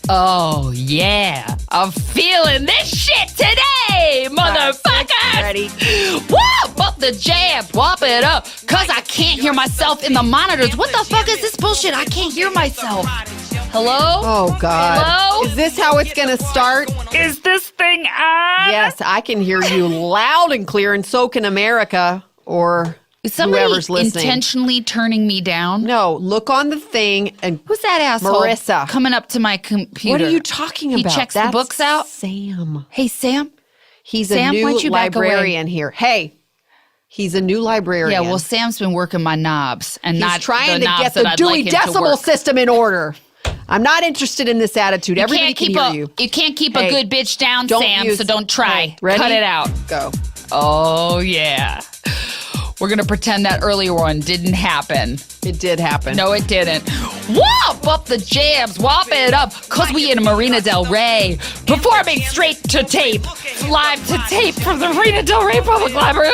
Oh, yeah. I'm feeling this shit today, motherfuckers. Ready? Whoop up the jam. Womp it up. Because I can't hear myself in the monitors. What the fuck is this bullshit? I can't hear myself. Hello? Oh, God. Hello? Is this how it's going to start? Is this thing on? Yes, I can hear you loud and clear, and so can America or Is somebody whoever's listening. intentionally turning me down? No, look on the thing and Who's that asshole? Marissa. Coming up to my computer. What are you talking He about? checks the That's books out? Sam. Hey, Sam? He's Sam, a why new don't you back away? librarian here. Hey, he's a new librarian. Yeah, well, Sam's been working my knobs and he's not trying the to knobs get that the I'd Dewey like him to Decimal work. System in order. I'm not interested in this attitude. Everybody can hear you. You can't keep Hey, a good bitch down, don't Sam, use- so don't try. Hey, ready? Cut it out. Go. Oh, yeah. We're going to pretend that earlier one didn't happen. It did happen. No, it didn't. Womp up the jams, womp it up, cause we in Marina Del Rey. Performing straight to tape, live to tape from the Marina Del Rey Public Library.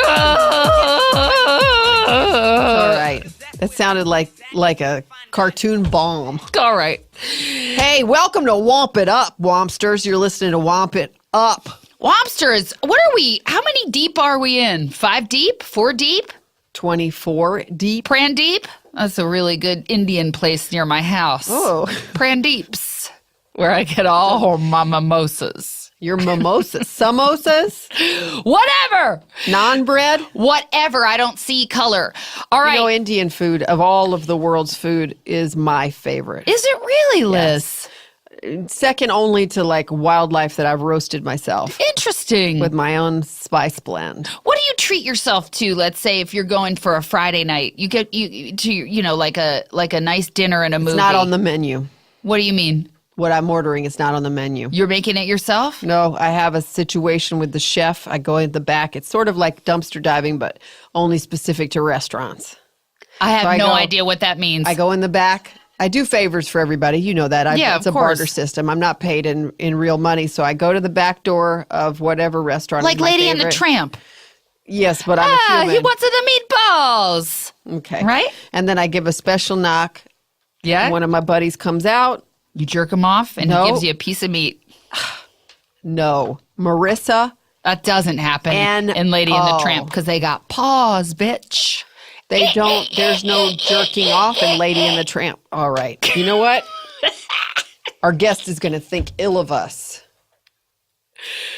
All right. That sounded like a cartoon bomb. All right. Hey, welcome to Womp It Up, Wompsters. You're listening to Womp It Up. Wompsters, what are we? How many deep are we in? 5 deep? 4 deep? 24 deep. Prandeep? That's a really good Indian place near my house. Oh. Prandeeps, where I get all my mimosas. Your mimosas. Samosas? Whatever. Non-bread? Whatever. I don't see color. All right. You know, Indian food, of all of the world's food, is my favorite. Is it really, Liz? Second only to like wildlife that I've roasted myself Interesting. with my own spice blend. What do you treat yourself to? Let's say if you're going for a Friday night, you get like a nice dinner and a movie. It's not on the menu. What do you mean? What I'm ordering is not on the menu. You're making it yourself? No, I have a situation with the chef. I go in the back. It's sort of like dumpster diving, but only specific to restaurants. I have So I no go- idea what that means. I go in the back. I do favors for everybody. You know that. Yeah, it's of a barter course. system. I'm not paid in real money. So I go to the back door of whatever restaurant. like is my Lady and the favorite. Tramp. Yes, but I'm a human. He wanted the meatballs. Okay. Right? And then I give a special knock. Yeah. One of my buddies comes out. You jerk him off and No. he gives you a piece of meat. No. Marissa. That doesn't happen And- in Lady and the oh. Tramp because they got paws, bitch. They don't, there's no jerking off in Lady and the Tramp. All right. You know what? Our guest is going to think ill of us.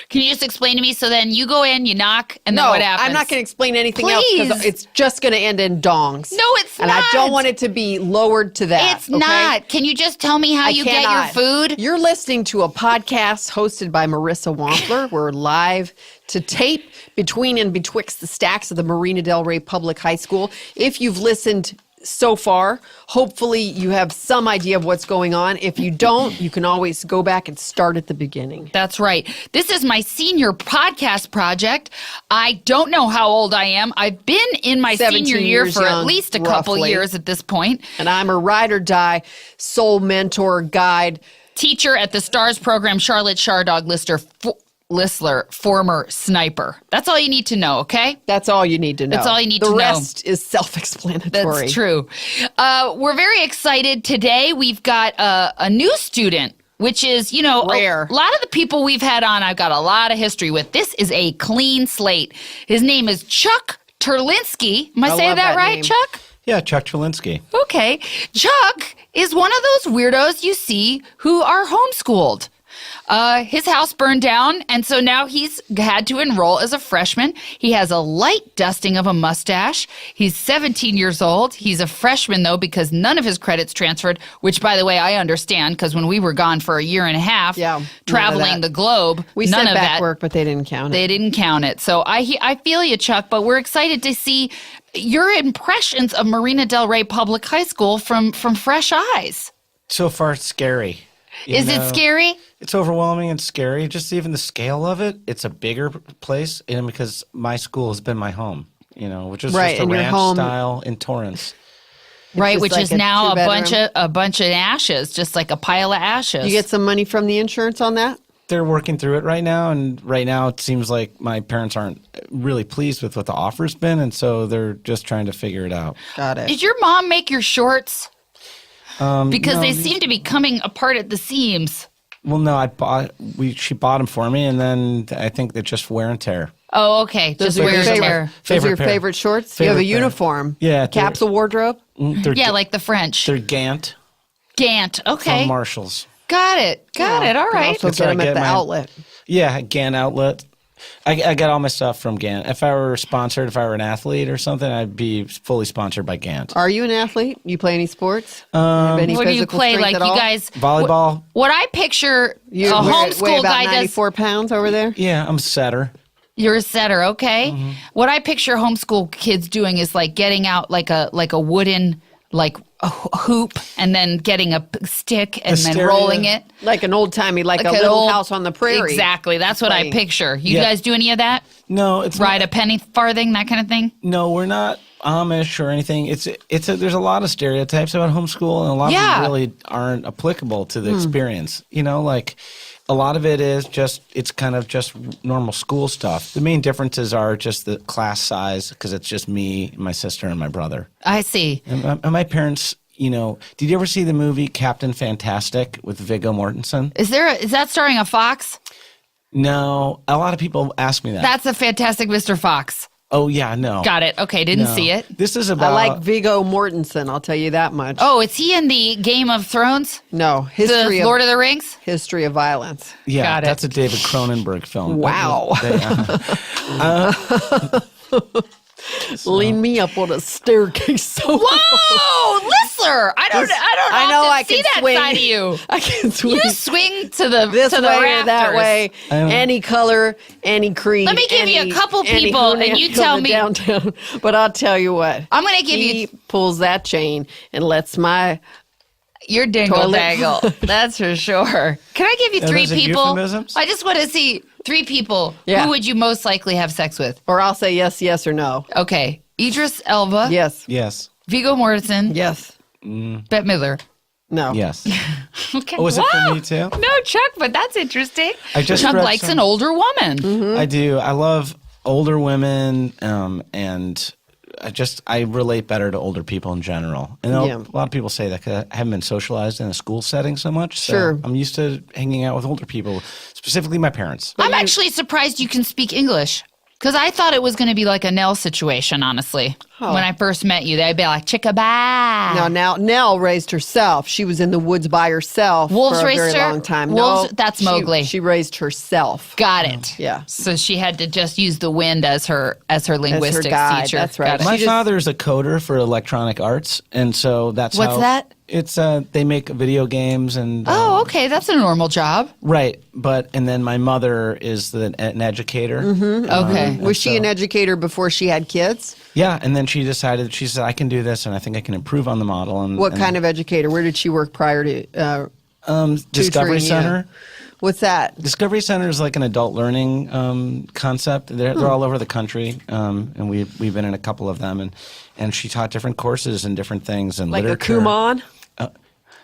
Can you just explain to me? So then you go in, you knock, and then No, what happens? I'm not going to explain anything else because Please. it's just going to end in dongs. No, it's and not. I don't want it to be lowered to that. It's okay? not. Can you just tell me how I you cannot. get your food? You're listening to a podcast hosted by Marissa Wompler. We're live to tape between and betwixt the stacks of the Marina Del Rey Public High School. If you've listened so far, hopefully you have some idea of what's going on. If you don't, you can always go back and start at the beginning. That's right. This is my senior podcast project. I don't know how old I am. I've been in my 17 senior year years for at young, least a couple roughly. years at this point. And I'm a ride or die soul mentor guide. Teacher at the STARS program, Charlotte Shardog Listler, former sniper. That's all you need to know, okay? That's all you need to know. That's all you need to know. The rest is self-explanatory. That's true. We're very excited today. We've got a new student, which is, Rare. A lot of the people we've had on, I've got a lot of history with. This is a clean slate. His name is Chuck Turlinski. Am I saying love that that right, name. Chuck? Yeah, Chuck Turlinski. Okay. Chuck is one of those weirdos you see who are homeschooled. His house burned down, and so now he's had to enroll as a freshman. He has a light dusting of a mustache. He's 17 years old. He's a freshman, though, because none of his credits transferred, which, by the way, I understand, because when we were gone for a year and a half, Yeah, none of traveling that. the globe, We none sent of back that. work, but they didn't count it. They didn't count it. So I feel you, Chuck, but we're excited to see your impressions of Marina Del Rey Public High School from fresh eyes. So far, it's scary. Is it scary? It's overwhelming and scary. Just even the scale of it. It's a bigger place, and because my school has been my home, which is Right, just a and your ranch home- style in Torrance. Right, just which like is a now two-bedroom. a bunch of ashes, just like a pile of ashes. You get some money from the insurance on that? They're working through it right now, and right now it seems like my parents aren't really pleased with what the offer's been, and so they're just trying to figure it out. Got it. Did your mom make your shorts? Because no, they seem to be coming apart at the seams. Well, no, she bought them for me, and then I think they're just wear and tear. Oh, okay. Those Just are your wear and favorite. tear. Those are your pair. favorite shorts. You Favorite have a pair. uniform. Yeah, Capsule wardrobe. Yeah, like the French. They're Gant Gant. Okay. from Marshalls. Got it. Got it. All You right. also That's get where I them at get the my- outlet. Yeah, Gant outlet. I get all my stuff from Gant. If I were sponsored, if I were an athlete or something, I'd be fully sponsored by Gant. Are you an athlete? You play any sports? Have any What do you physical play? strength Like at you all? guys. Volleyball. What I picture You a weigh homeschool about guy does. 94 pounds over there. Yeah, I'm a setter. You're a setter, okay? Mm-hmm. What I picture homeschool kids doing is like getting out like a wooden like a hoop and then getting a stick and then Hysteria. rolling it. Like an old timey, like a an little old- house on the prairie. Exactly. That's what I Playing. picture. You Yeah. guys do any of that? No, it's Ride not, a penny farthing, that kind of thing? No, we're not Amish or anything. There's a lot of stereotypes about homeschool, and a lot of Yeah. them really aren't applicable to the experience. You know, like a lot of it is it's kind of just normal school stuff. The main differences are just the class size, because it's just me, my sister, and my brother. I see. And my parents, you know, did you ever see the movie Captain Fantastic with Viggo Mortensen? Is that starring a fox? No, a lot of people ask me that. That's a fantastic Mr. Fox. Oh yeah, no. Got it. Okay, didn't No. see it. This is I about like Viggo Mortensen. I'll tell you that much. Oh, is he in the Game of Thrones? No, The Lord of the Rings? history of violence. yeah, Got it. that's a David Cronenberg film. Wow. They- Lean me up on a staircase. So Whoa, Lissler! I don't I know often I see can that swing. side of you. I can swing You swing to the this to the way rafters. or that way, any color, any creed. Let me give you a couple any people, Hunan and you from tell the me- downtown. But I'll tell you what. I'm gonna give he you pulls that chain and lets my your dingle Toilet. dangle. That's for sure. Can I give you Are three those people? euphemisms? I just want to see three people. Yeah. Who would you most likely have sex with? or I'll say yes, yes or no. Okay, Idris Elba. Yes, yes, Viggo Mortensen. yes, Bette Midler. no. yes. Okay. Oh, was it Wow. for me too? No, Chuck, but that's interesting. I just Chuck read likes some- an older woman. I do. I love older women, and I relate better to older people in general. And Yeah. a lot of people say that 'cause I haven't been socialized in a school setting so much. So Sure. I'm used to hanging out with older people, specifically my parents. I'm actually surprised you can speak English. Because I thought it was going to be like a Nell situation, honestly. Oh. When I first met you, they'd be like, chicka-ba. Now Nell raised herself. She was in the woods by herself Wolves for a raised very her? long time. Wolves- no, that's Mowgli. She raised herself. Got it. Yeah. So she had to just use the wind as her linguistics guide, teacher. that's right. Got it. My She just- father is a coder for electronic arts, and so that's What's how that? It's they make video games and Oh, okay. That's a normal job. right. And then my mother is an educator. Okay. Was she an educator before she had kids? Yeah, and then she decided. She said, "I can do this, and I think I can improve on the model." And What kind of educator? Where did she work prior to Discovery tutoring you? Center? What's that? Discovery Center is like an adult learning concept. They're all over the country, and we've been in a couple of them. And she taught different courses and different things and Like literature. a Kumon?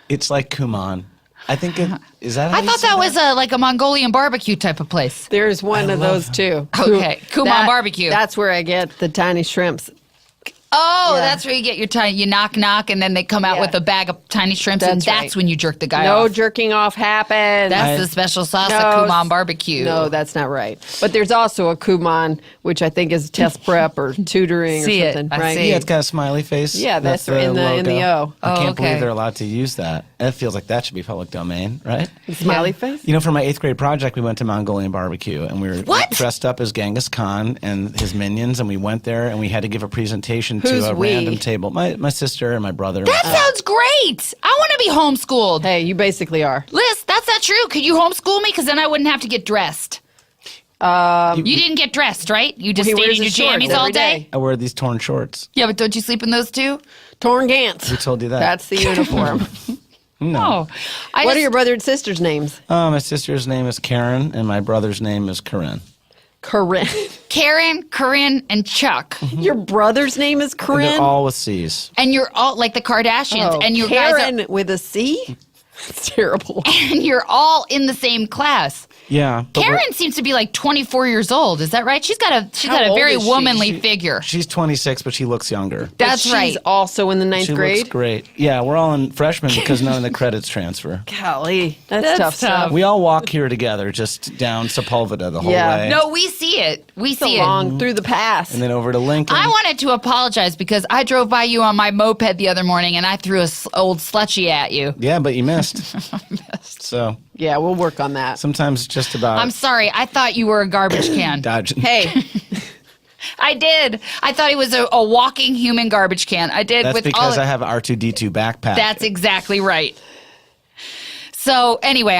It's like Kumon. I think is that. How I you thought say that was like a Mongolian barbecue type of place. There's one of those too. Okay. Kumon barbecue. That's where I get the tiny shrimps. Oh, Yeah. that's where you get your you knock, and then they come out Yeah. with a bag of tiny shrimps, and That's that's right. when you jerk the guy No off. jerking off happens. That's the special sauce of No, Kumon barbecue. No, that's not right. But there's also a Kumon, which I think is test prep or tutoring See or it. something, I right? see. Yeah, it's got a smiley face. Yeah, that's in the O. I Oh, can't okay. believe they're allowed to use that. It feels like that should be public domain, right? Smiley face? You know, for my 8th grade project, we went to Mongolian barbecue, and we were What? dressed up as Genghis Khan and his minions, and we went there, and we had to give a presentation Who's to a we? random table. My sister and my brother. That sounds great. I want to be homeschooled. Hey, you basically are. Liz, that's not true. Could you homeschool me? Because then I wouldn't have to get dressed. You didn't get dressed, right? You just He stayed wears in your his shorts jammies all every day? day. I wear these torn shorts. Yeah, but don't you sleep in those too? Torn Gants. Who told you that? That's the uniform. No. I What just, are your brother and sister's names? My sister's name is Karen, and my brother's name is Corinne. Corinne. Karen, Corinne, and Chuck. Your brother's name is And Corinne? they're all with C's. And you're all like the Kardashians, Oh, and you guys Karen with a C? It's terrible. and you're all in the same class. Yeah. but we're- Karen seems to be like 24 years old. Is that right? She's got a How very old is she? womanly figure. She's 26, but she looks younger. That's She's right. also in the ninth She grade. looks great. Yeah, we're all in freshmen because none of the credits transfer. Golly, that's That's tough tough. stuff. We all walk here together, just down Sepulveda the whole Yeah. way. No, we see it. We It's see it. along through the pass. And then over to Lincoln. I wanted to apologize because I drove by you on my moped the other morning and I threw a old slushy at you. Yeah, but you missed. So Yeah, we'll work on that. sometimes it's just about I'm sorry. I thought you were a garbage can. dodging. Hey, I did. I thought he was a walking human garbage can. I did. That's with because all I have an R2D2 backpack. That's exactly right. So anyway,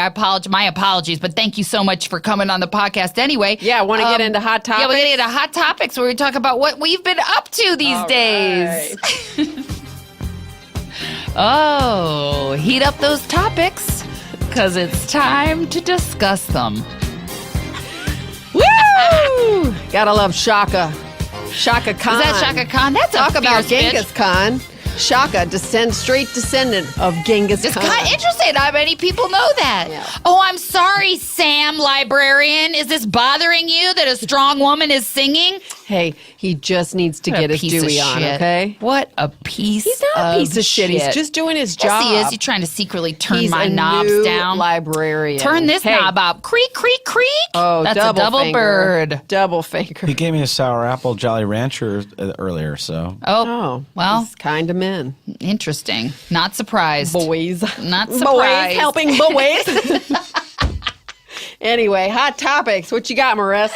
my apologies, but thank you so much for coming on the podcast anyway. yeah, want to get into hot topics? Yeah, we're going to get into hot topics where we talk about what we've been up to these days. Oh, heat up those topics because it's time to discuss them. Woo! Gotta love Shaka. Shaka Khan. Is that Shaka Khan? That's Talk a about fierce bitch. Genghis Khan. Shaka, straight descendant of Genghis It's Khan. kind of interesting. Not many people know that. Yeah. Oh, I'm sorry, Sam, librarian. Is this bothering you that a strong woman is singing? Hey, he just needs to What a get his piece of Dewey on, shit. okay? What a piece He's not a piece of shit. He's just doing his job. Yes, he is. He's trying to secretly turn He's my a knobs new down. librarian. Turn this Hey. knob up. Creak, creak, creak. Oh, that's a double finger. bird. Double finger. He gave me a sour apple Jolly Rancher earlier, so Oh, well, he's kind of men. interesting. Not surprised. Boys. Not Boys surprised. helping boys. Anyway, hot topics. What you got, Marissa?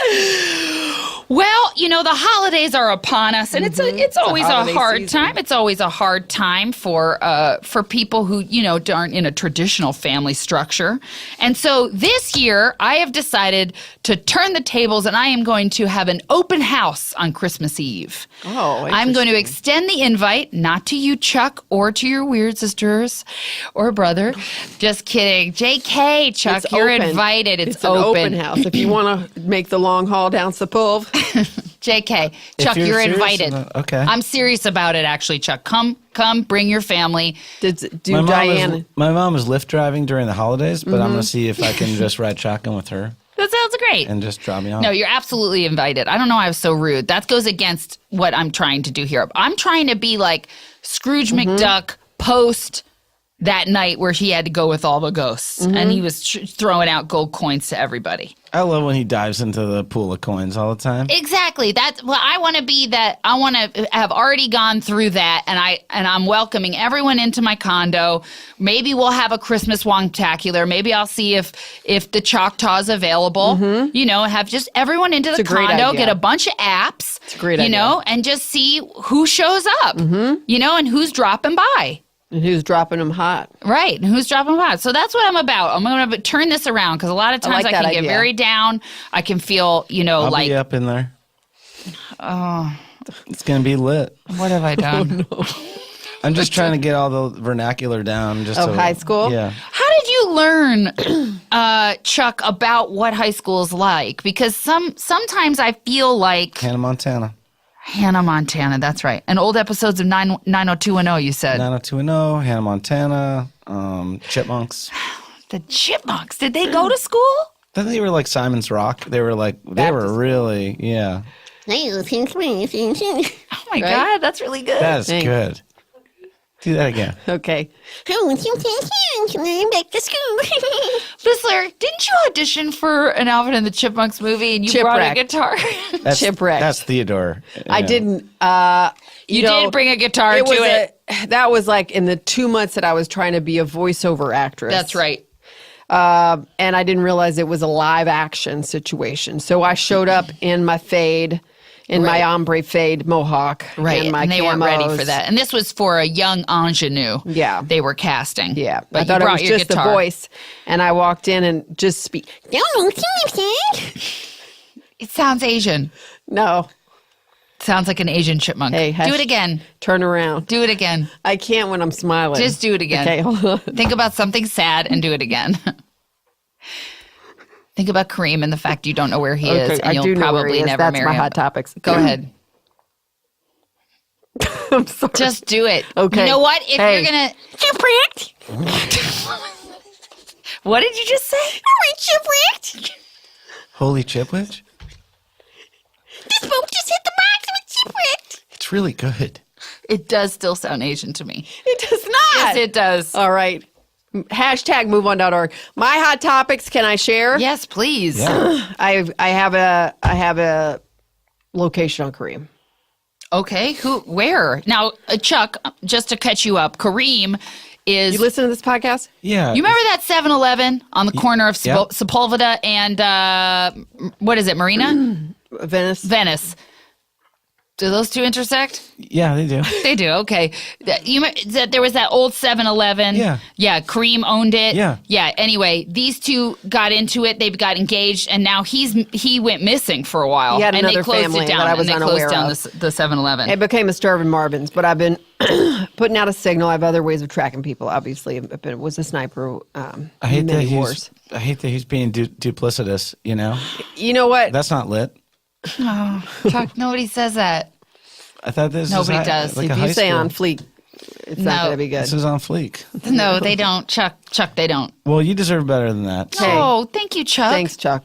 Well, the holidays are upon us, and it's always a holiday hard season. time. It's always a hard time for people who aren't in a traditional family structure. And so this year, I have decided to turn the tables, and I am going to have an open house on Christmas Eve. Oh, I'm going to extend the invite, not to you, Chuck, or to your weird sisters or brother. Just kidding, J.K. Chuck, It's you're open. invited. It's an open house. If you want to make the long haul down Sepulv. JK, Chuck, you're you're serious invited. about- okay. I'm serious about it, actually, Chuck. Come, bring your family. Do my Diane. mom is Lyft driving during the holidays, but I'm going to see if I can just ride shotgun with her That sounds great. and just drop me off. No, you're absolutely invited. I don't know why I was so rude. That goes against what I'm trying to do here. I'm trying to be like Scrooge McDuck post that night where he had to go with all the ghosts. And he was throwing out gold coins to everybody. I love when he dives into the pool of coins all the time. Exactly. That's well, I want to be that. I want to have already gone through that, and I'm welcoming everyone into my condo. Maybe we'll have a Christmas Womptacular. Maybe I'll see if the Choctaw's available. Have just everyone into the a great condo. idea. Get a bunch of apps. It's a great idea. And just see who shows up. And who's dropping by. And who's dropping them hot? Right, and who's dropping by. So that's what I'm about. I'm going to turn this around because a lot of times like I can that get idea. very down. I can feel, I'll like, be up in there. Oh. It's going to be lit. what have I done? I'm just trying to get all the vernacular down. Just Of so- high school? Yeah. How did you learn, Chuck, about what high school is like? Because sometimes I feel like Hannah Montana. Hannah Montana. That's right. And old episodes of 90210. You said 90210, Hannah Montana, Chipmunks. the Chipmunks. Did they go to school? Then they were like Simon's Rock. They were really, yeah. Oh my Right? God, that's really good. That's Thanks. good. Do that again. Okay. Whistler, didn't you audition for an Alvin and the Chipmunks movie and you brought a Chipwreck. guitar? That's That's Theodore. I Yeah. didn't. You did bring a guitar it to was it. That was like in the 2 months that I was trying to be a voiceover actress. That's right. And I didn't realize it was a live action situation. So I showed up in my fade, in my ombre fade mohawk. Right, And, my and they weren't ready camos. for that. And this was for a young ingenue. Yeah. They were casting. Yeah. But I thought you it brought was your just guitar. the voice. And I walked in and just speak. It sounds Asian. No. Sounds like an Asian chipmunk. Hey, do it again. Turn around. Do it again. I can't when I'm smiling. Just do it again. Okay, hold on. Think about something sad and do it again. Think about Kareem and the fact you don't know where he is, and I you'll do know where probably he is. never That's marry my him. hot topics. Go ahead. I'm sorry. Just do it. Okay. You know what? If Hey. you're gonna What did you just say? Shipwrecked. Holy Chipwich? This boat just hit the rocks with Chipwich. It's really good. It does still sound Asian to me. It does not. Yes, it does. All right. Hashtag MoveOn.org. My hot topics. Can I share? Yes, please. Yeah. I have a location on Kareem. Okay, where? Now, Chuck, just to catch you up, Kareem is... You listen to this podcast? Yeah. You remember that 7-Eleven on the corner of Yep. Sepulveda and, what is it, Marina? Venice. Do those two intersect? Yeah, they do. They do, okay. There was that old 7-Eleven. Yeah. Yeah, Kareem owned it. Yeah. Yeah, anyway, these two got into it. They got engaged, and now he went missing for a while. He had and another they closed family it down, that I was and they unaware closed down of. the 7-Eleven. It became a starving Marvin's, but I've been putting out a signal. I have other ways of tracking people. Obviously, I was a sniper. I hate that he's being duplicitous, you know? You know what? That's not lit. Oh, Chuck, nobody says that. I thought this Nobody was does. like If a you high say school. on fleek, it's No. not going to be good. This is on fleek. No, they don't. Chuck, they don't. Well, you deserve better than that. Hey. Oh, thank you, Chuck. Thanks, Chuck.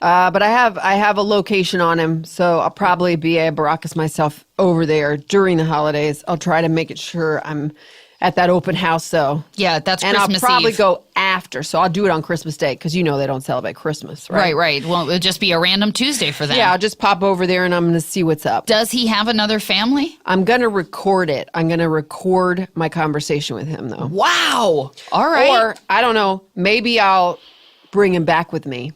But I have a location on him, so I'll probably be a Baracus myself over there during the holidays. I'll try to make it sure I'm at that open house, though. Yeah, that's And Christmas I'll probably Eve. go after, so I'll do it on Christmas Day because you know they don't celebrate Christmas, right? Right. Well, it'll just be a random Tuesday for them. Yeah, I'll just pop over there and I'm going to see what's up. Does he have another family? I'm going to record it. I'm going to record my conversation with him, though. Wow. All right. Or, I don't know, maybe I'll bring him back with me.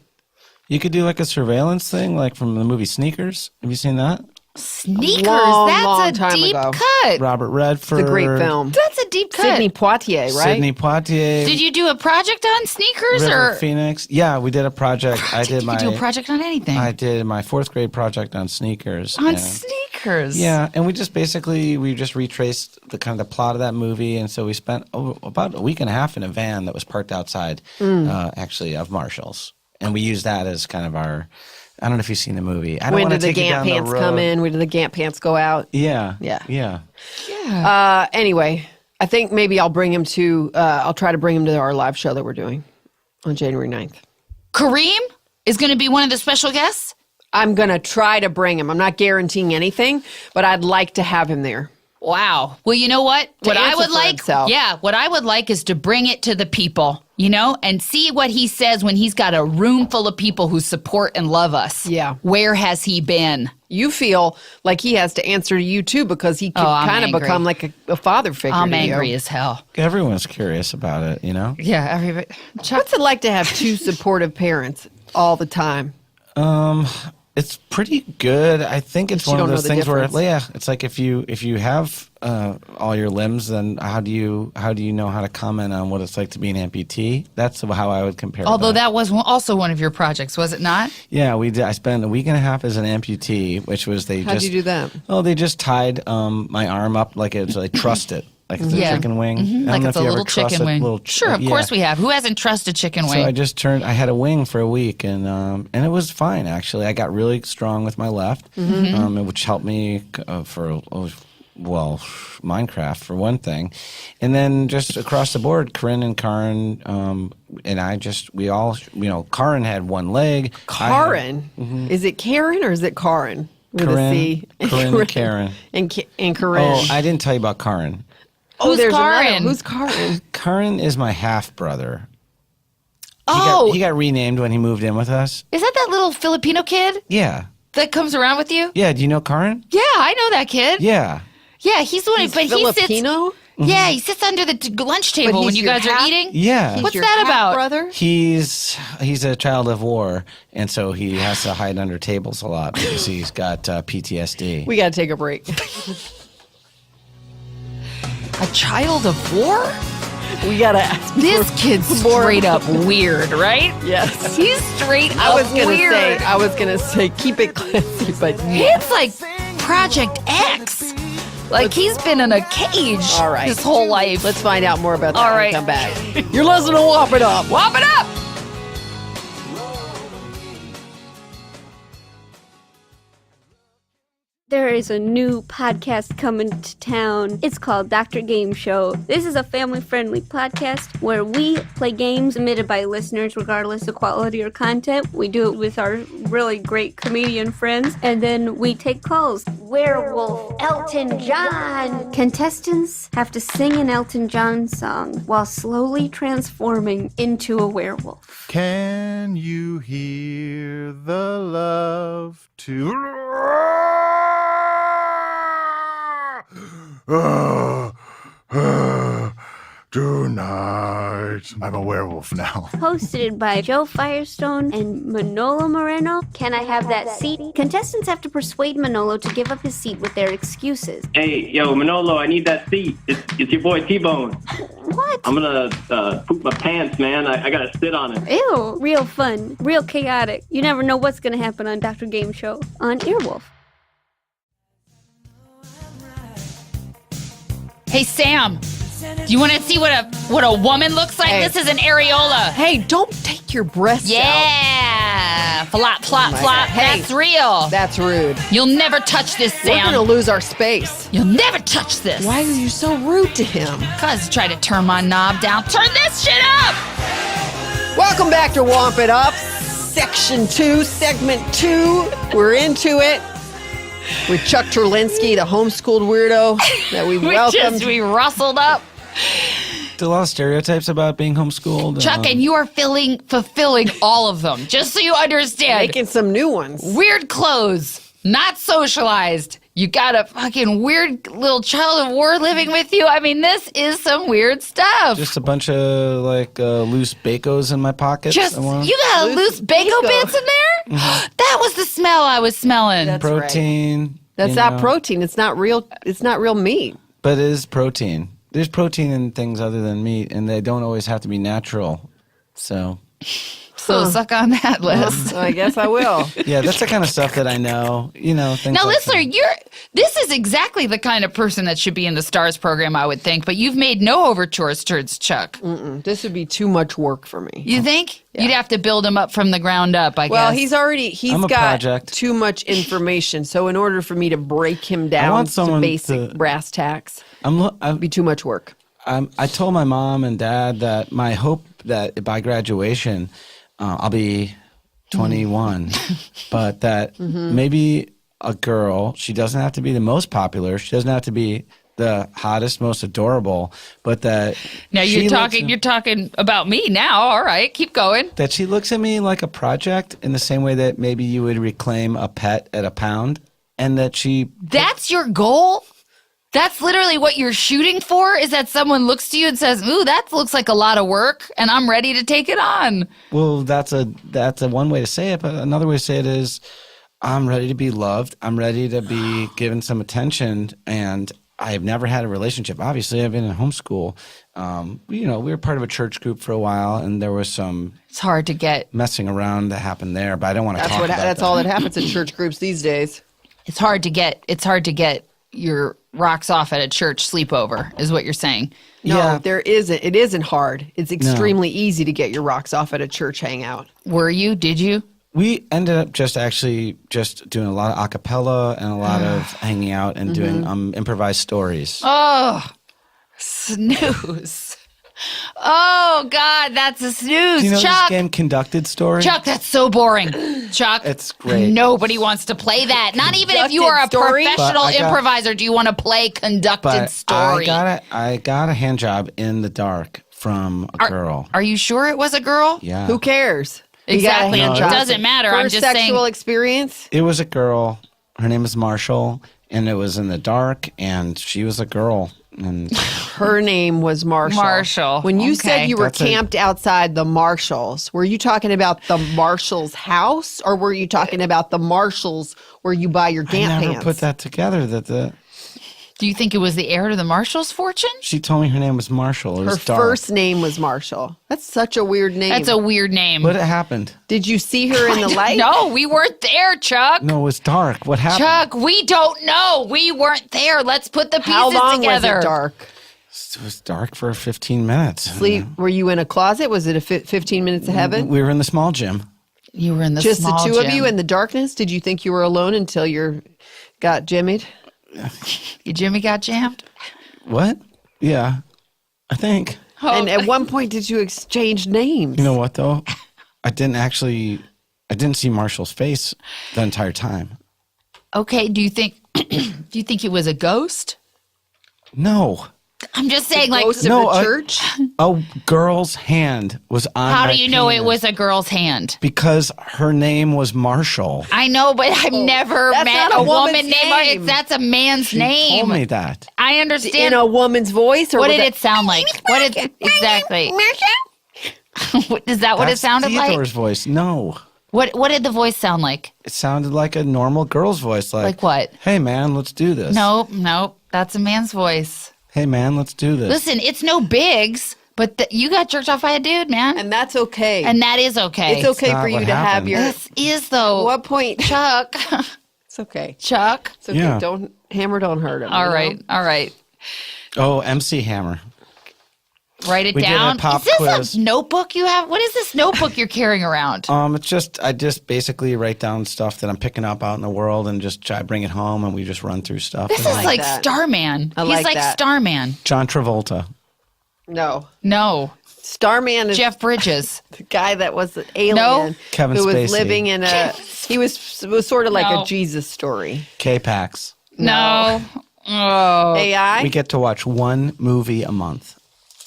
You could do like a surveillance thing, like from the movie Sneakers. Have you seen that? Sneakers. Long, That's long a time deep ago. cut. Robert Redford. It's a great film. That's a deep cut. Sidney Poitier, right? Sidney Poitier. Did you do a project on sneakers River or Phoenix. Yeah, we did a project. you could do a project on anything? I did my 4th grade project on sneakers. on and- sneakers. Yeah, and we just retraced the kind of the plot of that movie, and so we spent about a week and a half in a van that was parked outside, actually, of Marshall's, and we used that as kind of our. I don't know if you've seen the movie. I don't When want to did the take you Gant down pants the road. come in? When did the Gant pants go out? Yeah, Yeah. yeah. Anyway, I think maybe I'll bring him to, I'll try to bring him to our live show that we're doing on January 9th. Kareem is going to be one of the special guests? I'm going to try to bring him. I'm not guaranteeing anything, but I'd like to have him there. Wow. Well, you know what? What I answer would for like, himself. what I would like is to bring it to the people, and see what he says when he's got a room full of people who support and love us. Yeah. Where has he been? You feel like he has to answer to you too because he can I'm kind of angry. become like a father figure. I'm to you. angry as hell. Everyone's curious about it, you know. Yeah, everybody. What's it like to have two supportive parents all the time? It's pretty good. I think it's But you one of don't those know the things where, difference. it's like if you have all your limbs, then how do you know how to comment on what it's like to be an amputee? That's how I would compare. Although that was also one of your projects, was it not? Yeah, we did. I spent a week and a half as an amputee, which was How'd you do that? Oh, they just tied my arm up like it's like trussed it, like it's a Yeah. chicken wing. I don't Like know it's if a you ever little truss chicken wing. little Sure, of yeah. course we have. Who hasn't trusted chicken So wing? I had a wing for a week, and it was fine actually. I got really strong with my left, which helped me Minecraft for one thing, and then just across the board, Corinne and Karin, and we all, Karin had one leg. Karen? Is it Karen or is it Karin? With a C. Corinne and Karen. And Corinne. Oh, I didn't tell you about Karin. Who's there's Karin? another. Who's Karin? Karin is my half brother. Oh, He got renamed when he moved in with us. is that little Filipino kid Yeah. that comes around with you? Yeah, do you know Karin? Yeah, I know that kid. Yeah. Yeah, he's the one. But he sits. Filipino? Yeah, he sits under the lunch table when he's you your guys are half- eating. Yeah. What's Your that about? brother? He's a child of war, and so he has to hide under tables a lot because he's got PTSD. We got to take a break. A child of war? We got to ask. This kid's straight up weird, right? Yes. He's straight up I was weird. gonna say, keep it classy, but It's like Project X. Like he's been in a cage All right. his whole life. let's find out more about that All when right. we come back. You're listening to Womp It Up. Womp it up! There is a new podcast coming to town. It's called Dr. Game Show. This is a family-friendly podcast where we play games submitted by listeners regardless of quality or content. We do it with our really great comedian friends, and then we take calls. Werewolf Elton John. Contestants have to sing an Elton John song while slowly transforming into a werewolf. Can you hear the love tonight? I'm a werewolf now. Hosted by Joe Firestone and Manolo Moreno. Can I have that seat? Contestants have to persuade Manolo to give up his seat with their excuses. Hey, yo, Manolo, I need that seat. It's your boy T-Bone. What? I'm gonna poop my pants, man. I gotta sit on it. Ew. Real fun. Real chaotic. You never know what's gonna happen on Dr. Game Show on Earwolf. Hey, Sam, do you want to see what a woman looks like? Hey. This is an areola. Hey, don't take your breasts out. Yeah. Flop, flop, my flop. God. Hey. That's real. That's rude. You'll never touch this, We're Sam. going to lose our space. You'll never touch this. Why are you so rude to him? Because try to turn my knob down. Turn this shit up. Welcome back to Womp It Up, Section 2, Segment 2. We're into it. With Chuck Tur-Lenski, the homeschooled weirdo that we welcomed. We rustled up. There's a lot of stereotypes about being homeschooled. Chuck, and you are fulfilling all of them. Just so you understand. Making some new ones. Weird clothes, not socialized. You got a fucking weird little child of war living with you. I mean, this is some weird stuff. Just a bunch of loose bacos in my pockets. You got loose bacon bits in there? That was the smell I was smelling. That's protein. That's you not know. protein. It's not real. It's not real meat. But it is protein. There's protein in things other than meat, and they don't always have to be natural. So suck on that, Liz. I guess I will. yeah, that's the kind of stuff that I know. Things Now, like listener, this is exactly the kind of person that should be in the STARS program, I would think, but you've made no overtures towards Chuck. This would be too much work for me. You think? You'd have to build him up from the ground up, I Well, guess. he's I'm a got project. too much information. So in order for me to break him down want to someone basic to- brass tacks, I'm it'd be too much work. I told my mom and dad that my hope that by graduation I'll be 21, but that maybe a girl, she doesn't have to be the most popular, she doesn't have to be the hottest, most adorable, but that Now she you're looks- talking about me now. All right, keep going. that she looks at me like a project in the same way that maybe you would reclaim a pet at a pound, and that she That's your goal? That's literally what you're shooting for, is that someone looks to you and says, ooh, that looks like a lot of work, and I'm ready to take it on. Well, that's a one way to say it, but another way to say it is I'm ready to be loved. I'm ready to be given some attention, and I've never had a relationship. Obviously, I've been in homeschool. We were part of a church group for a while, and there was some It's hard to get. messing around that happened there, but I don't want to talk about That's that. all that happens in church groups these days. It's hard to get your rocks off at a church sleepover, is what you're saying. No, Yeah. there isn't. It isn't hard. It's extremely easy to get your rocks off at a church hangout. Were you? Did you? We ended up just doing a lot of a cappella and a lot of hanging out and doing improvised stories. Oh, snooze. Oh, God, that's a snooze. Do you know Chuck, this game, Conducted Story? Chuck, that's so boring. Chuck, It's great. Nobody wants to play that. Not even if you Conducted are a story? professional But I got- improviser. Do you want to play conducted But story? I got a hand job in the dark from a girl. Are you sure it was a girl? Yeah. Who cares? You got a Exactly. hand It job. doesn't matter. I'm First just saying. sexual experience? It was a girl. Her name is Marshall, and it was in the dark, and she was a girl. And Her name was Marshall. Marshall, When you okay. said you were That's a- camped outside the Marshalls, were you talking about the Marshall's house, or were you talking about the Marshalls where you buy your I Gant never pants? put that together. Do you think it was the heir to the Marshall's fortune? She told me her name was Marshall. It was Her dark. first name was Marshall. That's such a weird name. That's a weird name. What happened? Did you see her in the light? No, we weren't there, Chuck. No, it was dark. What happened? Chuck, we don't know. We weren't there. Let's put the pieces How long together. was it dark? It was dark for 15 minutes. Sleep? Were you in a closet? Was it a 15 minutes of heaven? We were in the small gym. You were in the Just the small two of gym. you in the darkness? Did you think you were alone until your got jimmied? Jimmy got jammed? What? Yeah, I think. And at one point, did you exchange names? You know what though? I didn't see Marshall's face the entire time. Okay, do you think he was a ghost? No. I'm just saying, like, Ghost of No, a church? A girl's hand was on how my do you know it penis was a girl's hand? Because her name was Marshall. I know, but I've never That's met not a a woman woman's named. name. That's a man's She name. told me that. I In understand. a woman's voice? Or What was did it sound like? What did exactly? Is that what it That's sounded Theodore's like? voice. No. What did the voice sound like? It sounded like a normal girl's voice. Like what? Hey, man, let's do this. No, that's a man's voice. Hey, man, let's do this. Listen, it's no bigs, but you got jerked off by a dude, man, And that's okay. and that is okay. it's okay not for you what to have happened. your. This is though. What point? Chuck? It's okay. Chuck. It's okay. Yeah. Don't hurt him. All you right, know? all right. Oh, MC Hammer. Write it We did a down. pop Is this quiz. a notebook you have? What is this notebook you're carrying around? I just basically write down stuff that I'm picking up out in the world and just try to bring it home, and we just run through stuff. This is like like that. Starman. I He's like like that. Starman. John Travolta. No. No, Starman is Jeff Bridges. the guy that was the alien No. Kevin who was Spacey. living in a. He was sort of like No. a Jesus story. K-Pax. No. Oh. AI. We get to watch one movie a month.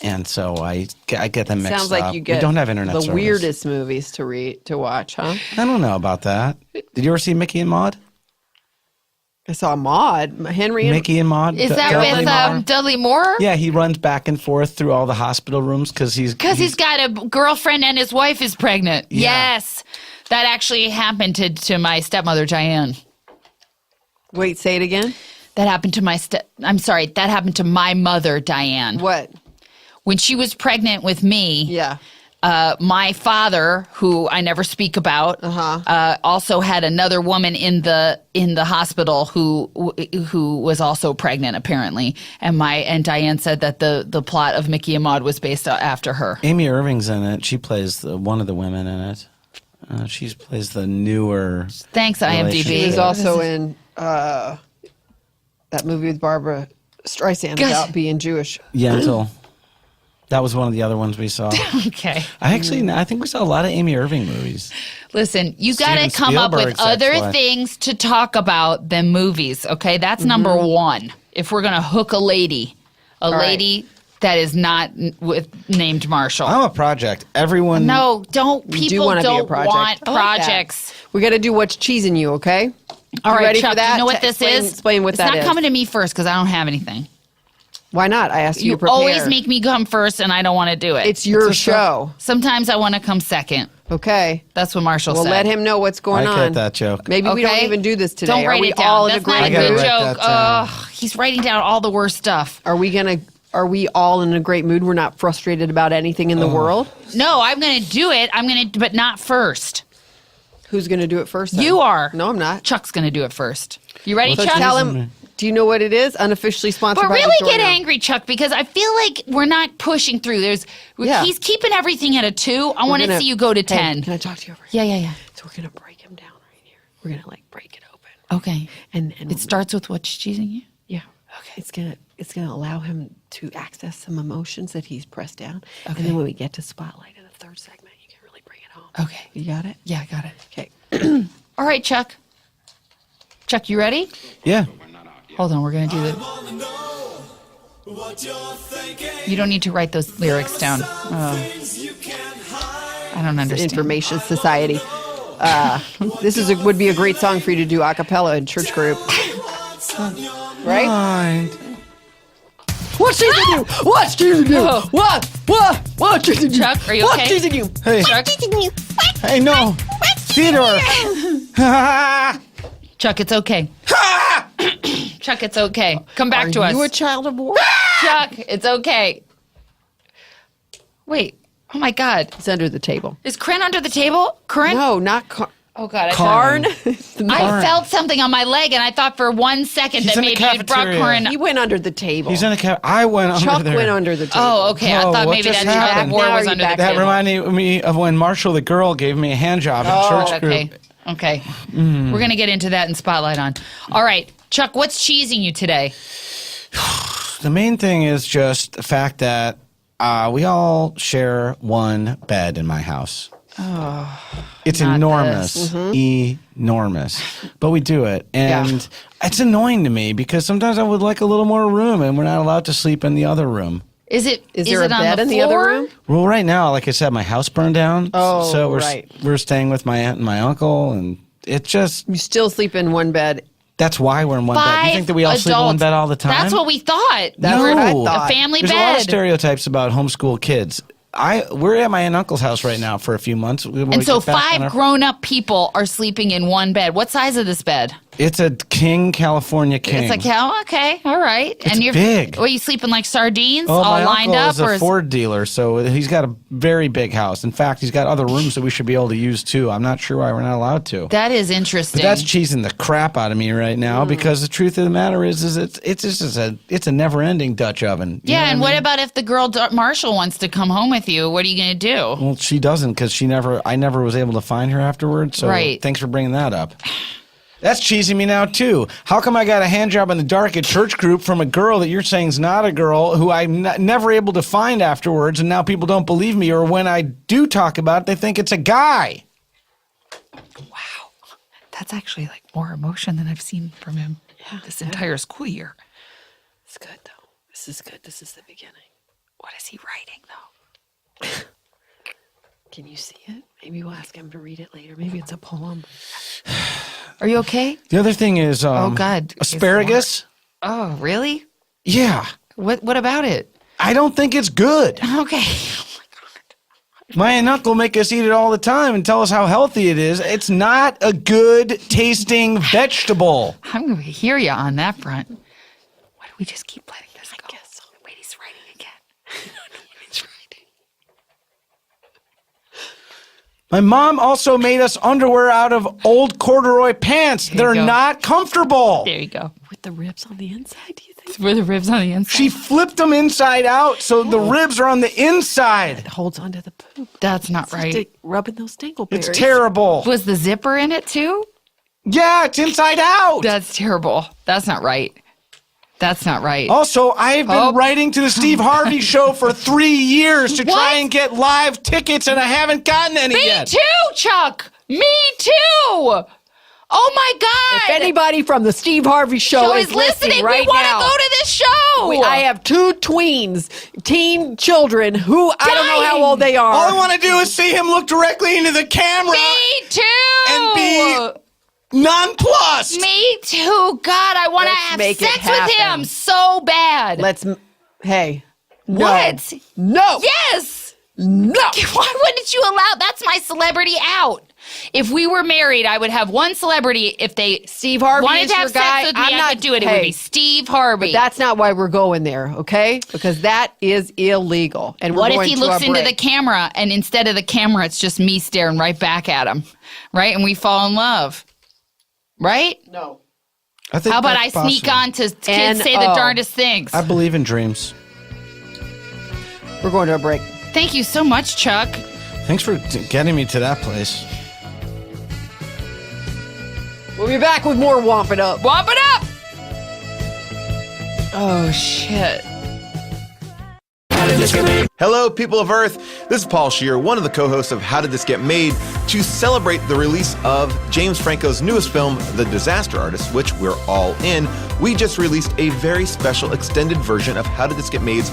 And so I get them mixed Sounds like up. you get We don't have internet the service. weirdest movies to watch, huh? I don't know about that. Did you ever see Mickey and Maude? I saw Maud, Henry, and Mickey and Maude? Is that Dudley with Moore? Dudley Moore? Yeah, he runs back and forth through all the hospital rooms because he's got a girlfriend and his wife is pregnant. Yeah. Yes. That actually happened to my stepmother, Diane. Wait, say it again. That happened to that happened to my mother, Diane. What? When she was pregnant with me, Yeah. my father, who I never speak about, also had another woman in the hospital who was also pregnant, apparently. And Diane said that the plot of Mickey and Maude was based after her. Amy Irving's in it. She plays one of the women in it. She plays the newer. Thanks, IMDb. She was also in that movie with Barbara Streisand about being Jewish. Yentl. That was one of the other ones we saw. Okay. I think we saw a lot of Amy Irving movies. Listen, you got to Steven come up with Spielberg's other ex-wife. things to talk about than movies, okay? That's number one. If we're going to hook a lady right. that is not named Marshall. I'm a project. Everyone. No, don't. You People wanna be a don't project. want I like that. projects. We got to do what's cheesing you, okay? All right, ready Chuck, for that? you know what this Explain- is? explain what it's that not is. coming to me first because I don't have anything. Why not? I asked you You to prepare. always make me come first, and I don't want to do it. It's your show. Sometimes I want to come second. Okay. That's what Marshall Well, said. let him know what's going I on. get that joke. Maybe we don't Okay? even do this today. Don't write Are we it down. all in That's a great not a I gotta good mood? write joke. that down. He's writing down all the worst stuff. Are we all in a great mood? We're not frustrated about anything in the world? No, I'm going to do it. But not first. Who's going to do it first? then? You are. No, I'm not. Chuck's going to do it first. You ready, So Chuck? tell him. Do you know what it is? Unofficially sponsored But by really get Digiorno. angry, Chuck, because I feel like we're not pushing through. Yeah. He's keeping everything at a 2. I want to gonna- see you go to Hey, 10. Can I talk to you over here? Yeah. So we're going to break him down right here. We're going to break it open. Okay. And It starts with what's cheesing you? Yeah. Okay. It's gonna allow him to access some emotions that he's pressed down. And Okay. then when we get to spotlight in the third segment, you can really bring it home. Okay. You got it? Yeah, I got it. Okay. All right, Chuck. Chuck, you ready? Yeah. Hold on, we're going to do the... You don't need to write those lyrics down. Oh. I don't understand. Information Society. This would be a great song for you to do a cappella in church group. Right? Mind. What's teasing you? What's teasing you? Oh. What's teasing you? Chuck, are you What's okay? teasing you? Hey. Chuck, Hey, no. Theodore. Chuck, it's okay. Chuck, it's okay. Come back to Are us. you a child of war? Chuck, it's okay. Wait. Oh, my God. It's under the table. Is Corinne under the table? Corinne? No, not Oh, God. Karn. I felt something on my leg, and I thought for 1 second He's that in the maybe it brought cafeteria. Corinne. He went under the table. He's in a I went Chuck under there. went under the table. Oh, okay. I Oh, thought what maybe just that's how the happened? war Now was are you under the back That table. reminded me of when Marshall the girl gave me a hand job in church Okay. group. Okay. We're going to get into that in Spotlight on. All right. Chuck, what's cheesing you today? The main thing is just the fact that we all share one bed in my house. It's not enormous, enormous, but we do it, and it's annoying to me because sometimes I would like a little more room, and we're not allowed to sleep in the other room. Is there a it on bed the in the other floor? room? Well, right now, like I said, my house burned down, so we're staying with my aunt and my uncle, and it just You still sleep in one bed. that's why we're in one bed. You 5 think that we all sleep in one adults. bed all the time? That's what we thought. That's No. what I A thought. A family There's a lot of bed. stereotypes about homeschool kids. We're at my aunt and uncle's house right now for a few months. And so 5 grown-up people are sleeping in one bed. What size is this bed? It's a king, California king. It's like, oh, okay, all right. It's big. Well, you sleeping like sardines, Oh, all my lined uncle up, is a or Ford dealer, so he's got a very big house. In fact, he's got other rooms that we should be able to use too. I'm not sure why we're not allowed to. that is interesting. But that's cheesing the crap out of me right now because the truth of the matter is it's a never-ending Dutch oven. You know yeah, and I what mean? about if the girl Marshall wants to come home with you? What are you going to do? Well, she doesn't because I never was able to find her afterwards. So Right. thanks for bringing that up. That's cheesing me now too. How come I got a hand job in the dark at church group from a girl that you're saying is not a girl who I'm never able to find afterwards, and now people don't believe me, or when I do talk about it, they think it's a guy. Wow, that's actually like more emotion than I've seen from him this entire school year. It's good, though. This is good. This is the beginning. What is he writing though? Can you see it? Maybe we'll ask him to read it later. Maybe it's a poem. Are you okay? The other thing is, Oh, God. asparagus. Oh, really? Yeah, What about it? I don't think it's good. Okay. My aunt and uncle make us eat it all the time and tell us how healthy it is. It's not a good tasting vegetable. I'm going to hear you on that front. Why do we just keep letting this go? I guess so. Wait, he's writing again. He's writing. My mom also made us underwear out of old corduroy pants. you They're go. not comfortable. There you go. With the ribs on the inside, do you think? Were the ribs on the inside? She flipped them inside out so the ribs are on the inside. It holds onto the poop. That's not right. Stick, rubbing those dingleberries. It's terrible. Was the zipper in it too? Yeah, it's inside out. That's terrible. That's not right. That's not right. Also, I've been writing to the Steve Harvey show for 3 years to try and get live tickets, and I haven't gotten any Me yet. too, Chuck. Me too. Oh my God. If anybody from the Steve Harvey show is listening, right we want to now, go to this show. I have 2 teen children who I don't know how old they are. All I want to do is see him look directly into the camera Me too. and be nonplussed. Me too. God, I want to Let's have make it sex with happen. him so bad. Hey. No. What? No. Yes. No. Why wouldn't you allow? That's my celebrity out. If we were married, I would have one celebrity. If they Steve Harvey wanted is to have your guy. sex with me, I'm I not- could do it. It would hey, be Steve Harvey. That's not why we're going there, okay? Because that is illegal. And we're What if going he to looks a into the break. camera and instead of the camera, it's just me staring right back at him, right? And we fall in love, right? No. I think How about I that's sneak possible. on to kids say the N-O. darndest things? I believe in dreams. We're going to a break. Thank you so much, Chuck. Thanks for getting me to that place. We'll be back with more Womp It Up. Womp it up! Oh, shit. Hello, people of Earth. This is Paul Scheer, one of the co-hosts of How Did This Get Made, to celebrate the release of James Franco's newest film, The Disaster Artist, which we're all in. We just released a very special extended version of How Did This Get Made's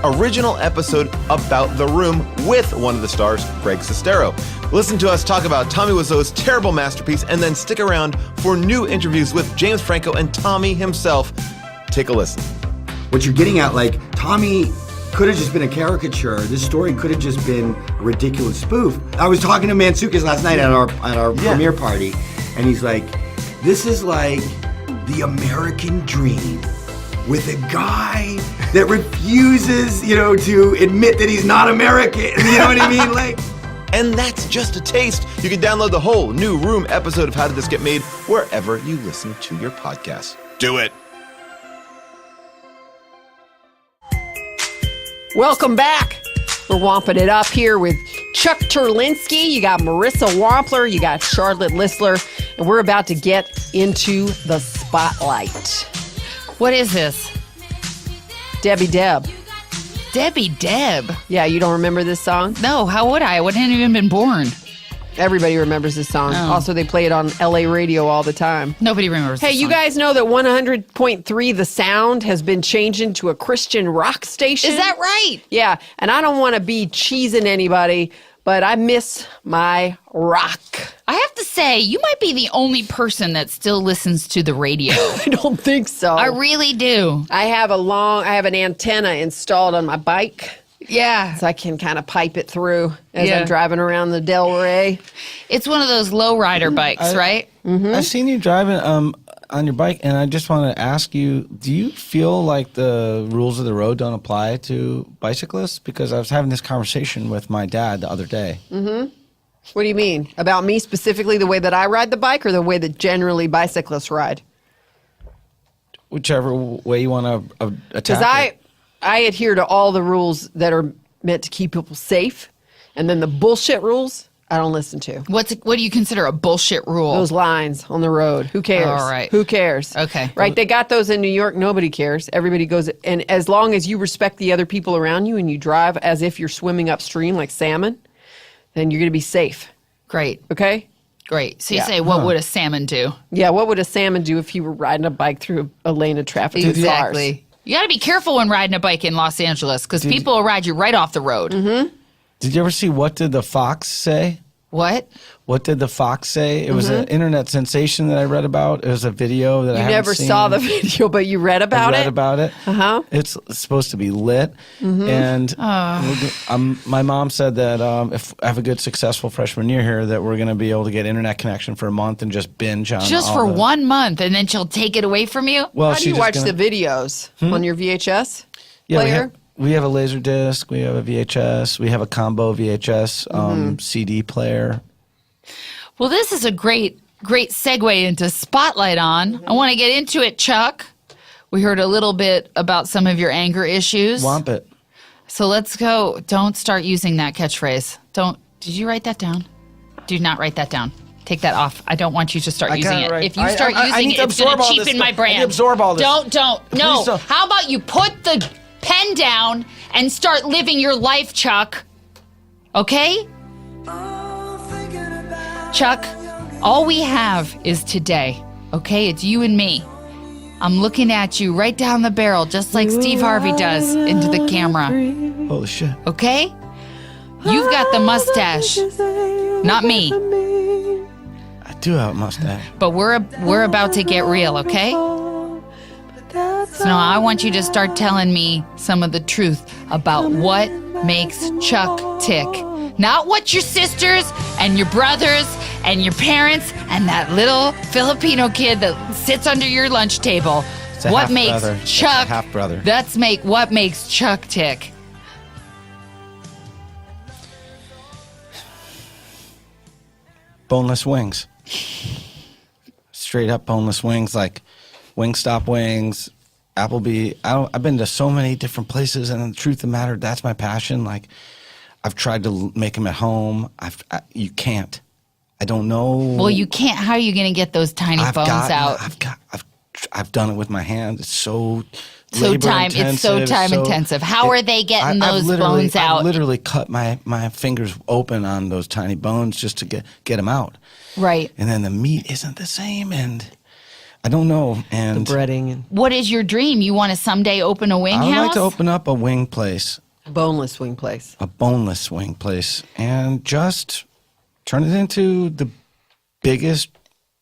original episode about The Room with one of the stars, Greg Sestero. Listen to us talk about Tommy Wiseau's terrible masterpiece, and then stick around for new interviews with James Franco and Tommy himself. Take a listen. What you're getting at, like, Tommy could have just been a caricature. This story could have just been a ridiculous spoof. I was talking to Mantzoukas last night at our premiere party, and he's like, this is like the American dream with a guy that refuses, to admit that he's not American. You know what I mean? Like, And that's just a taste. You can download the whole new Room episode of How Did This Get Made wherever you listen to your podcasts. Do it. Welcome back. We're Womping It Up here with Chuck Tur-Lenski. You got Marissa Wompler. You got Charlotte Listler. And we're about to get into the spotlight. Spotlight. What is this? Debbie Deb. Debbie Deb. Yeah, you don't remember this song? No, how would I? I wouldn't have even been born. Everybody remembers this song. Oh. Also, they play it on LA radio all the time. Nobody remembers Hey, this you song. guys know that 100.3 The Sound has been changed into a Christian rock station? Is that right? Yeah, and I don't want to be cheesing anybody, but I miss my rock. I have to say, you might be the only person that still listens to the radio. I don't think so. I really do. I have an antenna installed on my bike, Yeah. so I can kind of pipe it through as Yeah. I'm driving around the Delray. It's one of those lowrider bikes, right? I've seen you driving on your bike, and I just want to ask you, do you feel like the rules of the road don't apply to bicyclists? Because I was having this conversation with my dad the other day. What do you mean? About me specifically, the way that I ride the bike, or the way that generally bicyclists ride? Whichever way you want to attack Because it. I adhere to all the rules that are meant to keep people safe, and then the bullshit rules I don't listen to. What do you consider a bullshit rule? Those lines on the road. Who cares? All right. Who cares? Okay. Right. They got those in New York. Nobody cares. Everybody goes. And as long as you respect the other people around you and you drive as if you're swimming upstream like salmon, then you're going to be safe. Great. Okay? Great. So you Yeah. say, what would a salmon do? Yeah. What would a salmon do if he were riding a bike through a lane of traffic? with cars? Exactly. You got to be careful when riding a bike in Los Angeles because people will ride you right off the road. Mm-hmm. Did you ever see What Did the Fox Say? What? What Did the Fox Say? It was an internet sensation that I read about. It was a video that I You haven't never seen. saw the video, but you read about I read it? about it. Uh-huh. It's supposed to be lit. And my mom said that if I have a good, successful freshman year here, that we're going to be able to get internet connection for a month and just binge on Just all for the- 1 month, and then she'll take it away from you? Well, How do she's you just watch gonna- the videos? On your VHS Yeah, player? we have a laser disc. We have a VHS. We have a combo VHS CD player. Well, this is a great segue into Spotlight on. I want to get into it, Chuck. We heard a little bit about some of your anger issues. Womp it. So let's go. Don't start using that catchphrase. Did you write that down? Do not write that down. Take that off. I don't want you to start I using got it it. right. If you I start using need it, to it's going absorb to all cheapen this my stuff. brand. I need to absorb all this. Don't. No. Please don't. How about you put the pen down and start living your life, Chuck? Okay? Chuck, all we have is today. Okay? It's you and me. I'm looking at you right down the barrel, just like Steve Harvey does into the camera. Holy shit. Okay? You've got the mustache, not me. I do have a mustache. But we're about to get real, okay? So now I want you to start telling me some of the truth about what makes Chuck tick. Not what your sisters and your brothers and your parents and that little Filipino kid that sits under your lunch table. It's a What half-brother. makes It's a Chuck half-brother. What makes Chuck tick? Boneless wings. Straight up boneless wings, like Wingstop wings, Applebee. I've been to so many different places, and the truth of the matter, that's my passion. Like, I've tried to make them at home. You can't. I don't know. Well, you can't. How are you going to get those tiny bones out? I've done it with my hands. It's so It's so time intensive. How are they getting those bones out? I've literally cut my fingers open on those tiny bones just to get them out. Right. And then the meat isn't the same, and I don't know. And Breading and What is your dream? You want to someday open a wing I would house? like to open up a wing place, boneless wing place. a boneless wing place, and just turn it into the biggest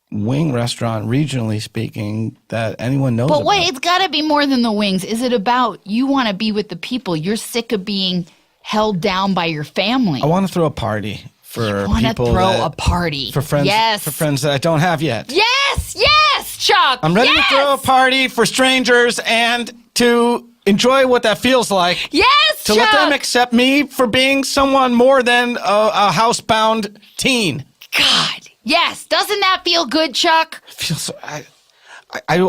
wing restaurant, regionally speaking, that anyone knows But about. wait, it's got to be more than the wings. Is it about you want to be with the people? You're sick of being held down by your family. I want to throw a party for want to people throw that- a party. for friends Yes. for friends that I don't have yet. Yes, Chuck. I'm ready yes! to throw a party for strangers and to enjoy what that feels like. Yes, To Chuck. let them accept me for being someone more than a housebound teen. God, yes. Doesn't that feel good, Chuck? I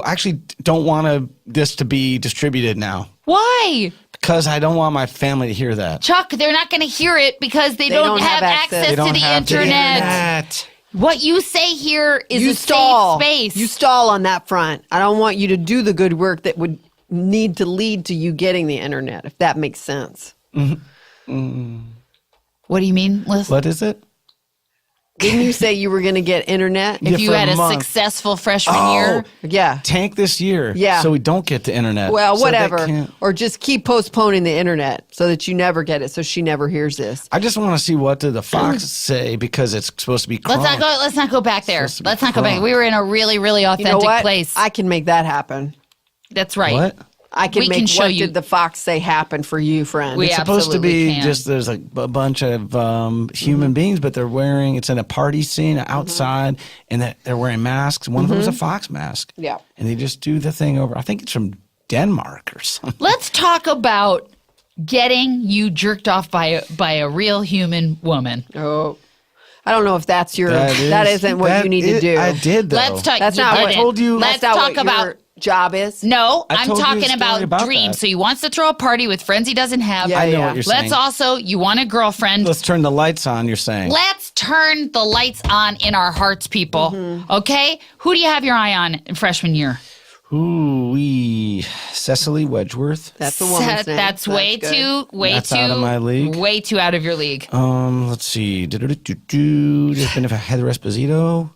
actually don't want this to be distributed now Why? because I don't want my family to hear that. Chuck, they're not going to hear it because they don't have access They to don't the have internet. What you say here is You a stall. safe space. You stall on that front. I don't want you to do the good work that would need to lead to you getting the internet, if that makes sense. What do you mean, Liz? What is it? Didn't you say you were going to get internet? If you for had a month. successful freshman Oh. year, Yeah. Tank this year. Yeah. So we don't get the internet. Well, So they whatever. can't- Or just keep postponing the internet so that you never get it, so she never hears this. I just want to see what did the Fox say because it's supposed to be. let's not go back there. Supposed to be Let's not go back. crunk. We were in a really, really You authentic know what? place. I can make that happen. That's right. What? I can We make can show what you- did the Fox say happen for you, friend. We It's supposed to absolutely be can. just there's like a bunch of human beings, but they're wearing it's in a party scene outside, and they're wearing masks. One of them is a Fox mask. Yeah. and they just do the thing over. I think it's from Denmark or something. Let's talk about getting you jerked off by a real human woman. Oh. I don't know if that's your That that is- isn't what that you need to is- do. I did though. Let's talk. That's you not did what it. I told you. Let's That's not talk what about. your job is. No, I I'm told you a talking story about, about dreams. that. So he wants to throw a party with friends he doesn't have. Yeah, I know yeah. what you're Let's saying. also, you want a girlfriend. Let's turn the lights on. You're saying. Let's turn the lights on in our hearts, people. Mm-hmm. Okay? Who do you have your eye on in freshman year? Cecily Wedgeworth. That's the woman's name. That's way good. too, That's out of my league. Way too out of your league. Let's see. There's been a Heather Esposito.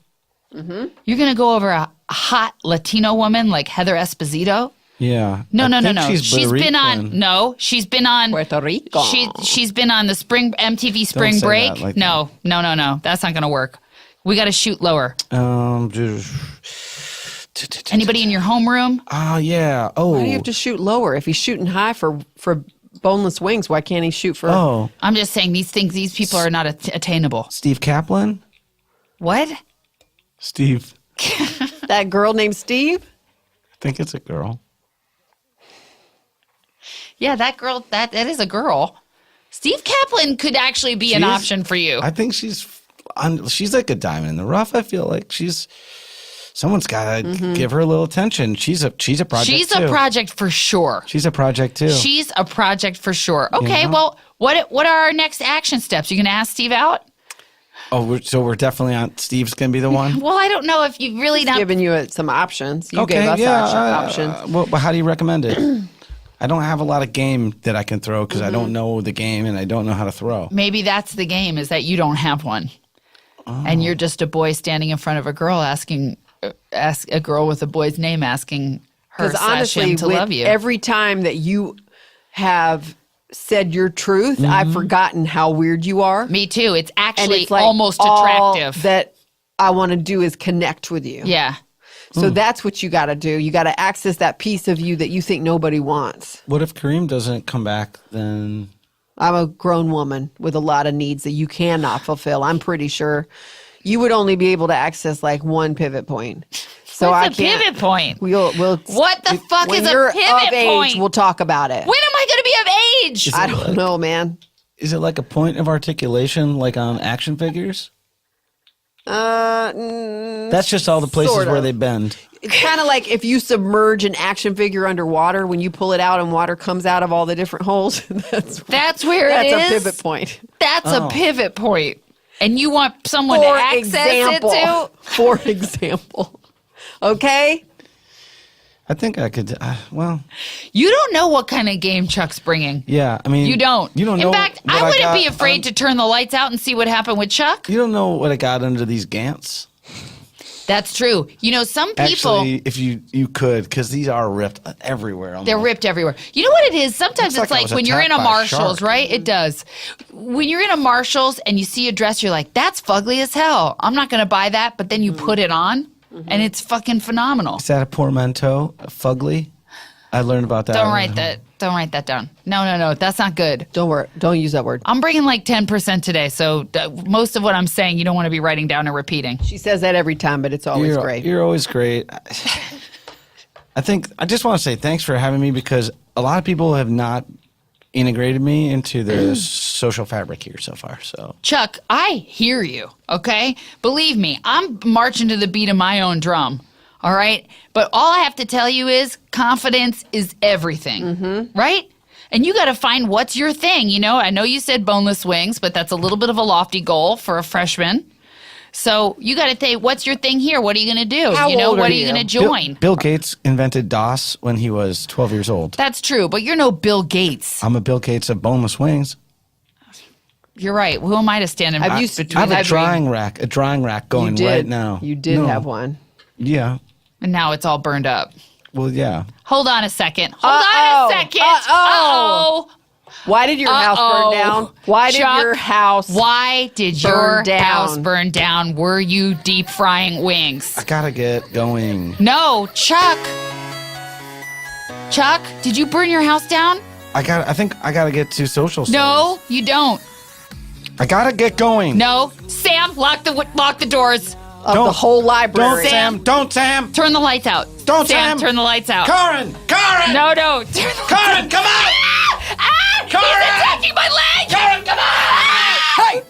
You're going to go over a hot Latino woman like Heather Esposito? Yeah. No. I think She's been on. Puerto No, she's been on. Puerto Rico. She's been on the MTV Spring say Break. that like No. That's not going to work. We got to shoot lower. Rican. Anybody in your homeroom? Yeah. Oh. Why do you have to shoot lower? If he's shooting high for boneless wings, why can't he shoot for Oh. I'm just saying these people are not attainable. Steve Kaplan. What? Steve. that girl named Steve? I think it's a girl. Yeah, that girl. That is a girl. Steve Kaplan could actually be an She is- option for you. I think she's like a diamond in the rough. I feel like someone's got to give her a little attention. She's a project. She's too. a project for sure. She's a project too. She's a project for sure. Okay, know? well, what are our next action steps? You gonna ask Steve out? So we're definitely on. Steve's gonna be the one. Well, I don't know if you really not. Giving you some options. You gave us options. Well, how do you recommend it? I don't have a lot of game that I can throw because I don't know the game and I don't know how to throw. Maybe that's the game, is that you don't have one, and you're just a boy standing in front of a girl ask a girl with a boy's name asking her Because / honestly, him to with love you. every time that you have said your truth, I've forgotten how weird you are. Me too. It's And actually it's like almost all attractive. that I want to do is connect with you. Yeah. So that's what you got to do. You got to access that piece of you that you think nobody wants. What if Kareem doesn't come back? Then I'm a grown woman with a lot of needs that you cannot fulfill. I'm pretty sure you would only be able to access like one pivot point. So What's I a can't. pivot point? We'll. What the fuck when is a you're pivot of age, point? we'll talk about it. When am I going to be of age? I don't know, man. is it like a point of articulation, like on action figures? That's just all the places sort where of. they bend. It's kind of like if you submerge an action figure underwater, when you pull it out and water comes out of all the different holes. That's where That's it a is. pivot point. That's Oh. a pivot point. And you want someone to For access example. it to? For example. Okay? I think I could. Well, You don't know what kind of game Chuck's bringing. yeah. I mean, You don't. You don't know. In fact, what I wouldn't got be afraid to turn the lights out and see what happened with Chuck. You don't know what I got under these Gants. That's true. You know, some people, Actually, if you could, because these are ripped everywhere. they're almost. ripped everywhere. You know what it is? Sometimes Looks it's like I like was when you're in a attacked by a Marshalls, shark. right? It does. When you're in a Marshalls and you see a dress, you're like, that's fugly as hell. I'm not going to buy that. But then you put it on and it's fucking phenomenal. Is that a portmanteau? A fugly? I learned about that. Don't write that. Don't write that down. No. That's not good. Don't worry. Don't use that word. I'm bringing like 10% today. So most of what I'm saying, you don't want to be writing down or repeating. She says that every time, but it's always great. You're always great. I just want to say thanks for having me because a lot of people have not integrated me into the social fabric here so far. So Chuck, I hear you, okay? Believe me, I'm marching to the beat of my own drum, all right? But all I have to tell you is confidence is everything, right? And you got to find what's your thing, you know? I know you said boneless wings, but that's a little bit of a lofty goal for a freshman. So you got to think, what's your thing here? What are you going to do? How old what are are you you? going to join? Bill Gates invented DOS when he was 12 years old. That's true, but you're no Bill Gates. I'm a Bill Gates of boneless wings. You're right. Who am I to stand in Have you- between? I have a that drying rack going right now. You did No. have one. Yeah. and now it's all burned up. Well, yeah. Hold on a second. Hold Uh-oh. on a second. Uh-oh. Uh-oh. Why did your house burn down? Why did Chuck, your house Why did burn your down? house burn down? Were you deep frying wings? I gotta get going. No, Chuck. Chuck, did you burn your house down? I think I gotta get to social studies. No, you don't. I gotta get going. No, Sam, lock the doors. of the whole library? Don't, Sam. Don't, Sam. Turn the lights out. Don't, Sam. Turn the lights out. Karen. No. Turn the Karen, come on. He's attacking my leg. Karen, come on. Hey!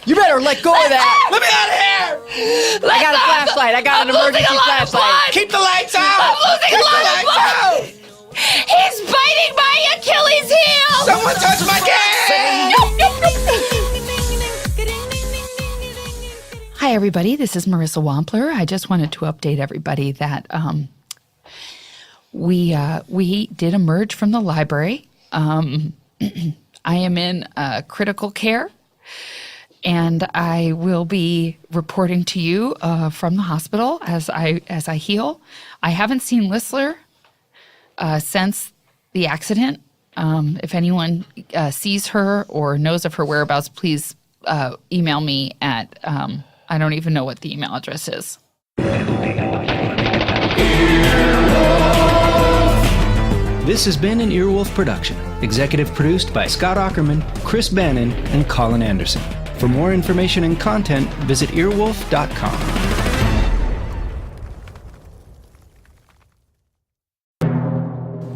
You better let go of that. Let me out of here. I got a flashlight. I got an emergency flashlight. Keep the lights out. I'm losing Keep a lot the of lights blood. out. He's biting my Achilles heel. Someone touch my cat. Hi, everybody. This is Marissa Wompler. I just wanted to update everybody that we did emerge from the library. I am in critical care, and I will be reporting to you from the hospital as I heal. I haven't seen Listler since the accident. If anyone sees her or knows of her whereabouts, please email me at I don't even know what the email address is. This has been an Earwolf production, executive produced by Scott Aukerman, Chris Bannon, and Colin Anderson. For more information and content, visit earwolf.com.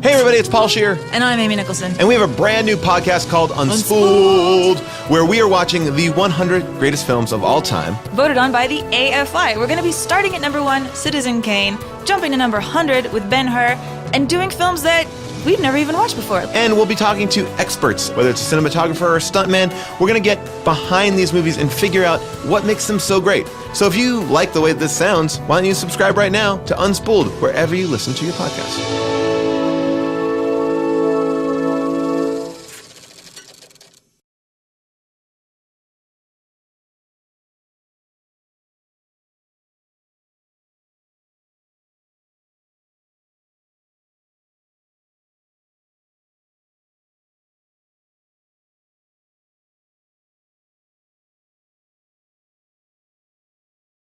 Hey everybody, it's Paul Scheer, And I'm Amy Nicholson. and we have a brand new podcast called Unspooled, where we are watching the 100 greatest films of all time. Voted on by the AFI. We're going to be starting at number 1, Citizen Kane, jumping to number 100 with Ben-Hur, and doing films that we've never even watched before. And we'll be talking to experts, whether it's a cinematographer or a stuntman. We're going to get behind these movies and figure out what makes them so great. So if you like the way this sounds, why don't you subscribe right now to Unspooled, wherever you listen to your podcast.